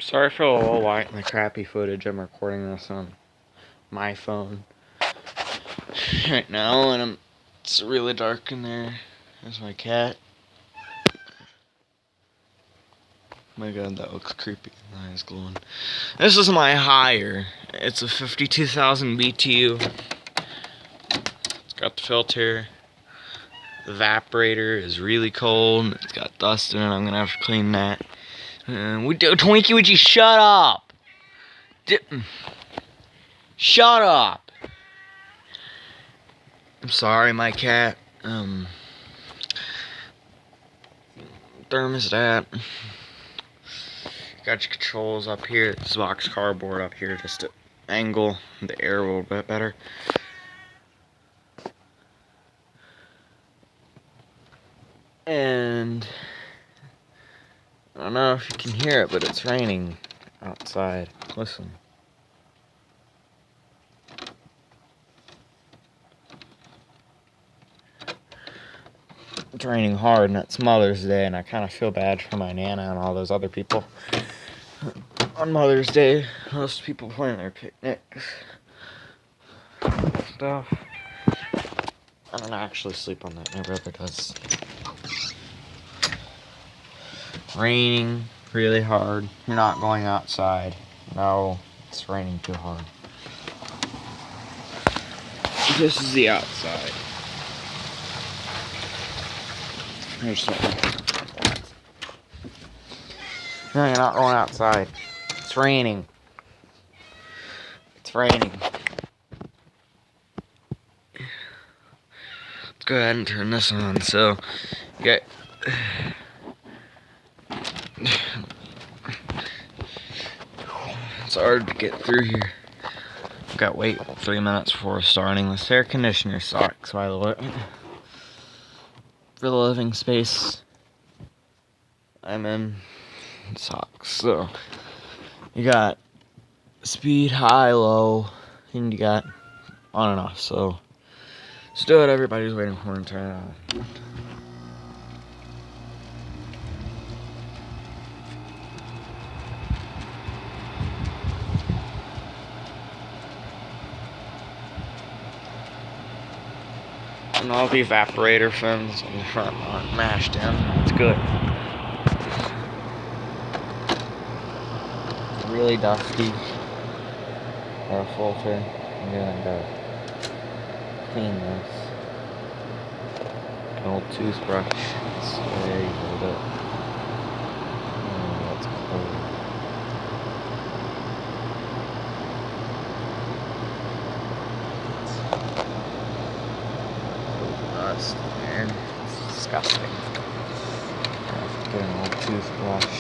Sorry for the little white and the crappy footage. I'm recording this on my phone right now, and it's really dark in there. There's my cat. Oh my god, that looks creepy. My eyes glowing. This is my higher. It's a 52,000 BTU. It's got the filter. The evaporator is really cold. It's got dust in it. I'm gonna have to clean that. Twinkie, would you shut up? Shut up! I'm sorry, my cat. Thermostat. Got your controls up here. This box cardboard up here just to angle the air a little bit better. And I don't know if you can hear it, but it's raining outside. Listen. It's raining hard, and it's Mother's Day, and I kind of feel bad for my Nana and all those other people. On Mother's Day, most people plan their picnics. Stuff. I don't actually sleep on that. My brother does. Raining really hard. You're not going outside. No, it's raining too hard. This is the outside. There's something. No, you're not going outside. It's raining. It's raining. Let's go ahead and turn this on. So, you got. It's hard to get through here. I've got to wait 3 minutes before starting. This air conditioner sucks, by the way. For the living space I'm in, it sucks. So, you got speed, high, low, and you got on and off. So, let's do it. Everybody's waiting for it to turn it on. And all the evaporator fins on the front aren't mashed in. It's good. It's really dusty. Air filter. I'm gonna go clean this. An old toothbrush. That's the way you hold it. That's cold. Dust there. It's disgusting. I have to get an old toothbrush.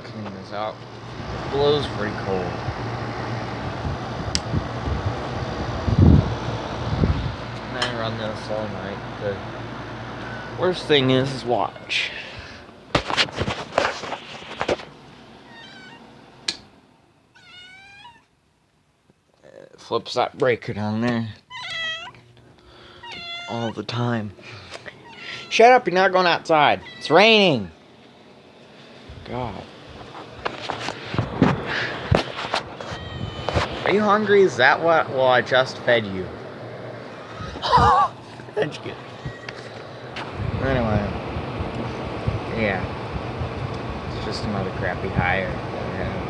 Clean this out. It blows pretty cold. And I run this all night. The worst thing is watch. It flips that breaker down there. All the time. Shut up, you're not going outside. It's raining. God. Are you hungry? Is that what? Well, I just fed you. That's good. Anyway. Yeah. It's just another crappy hire that I have.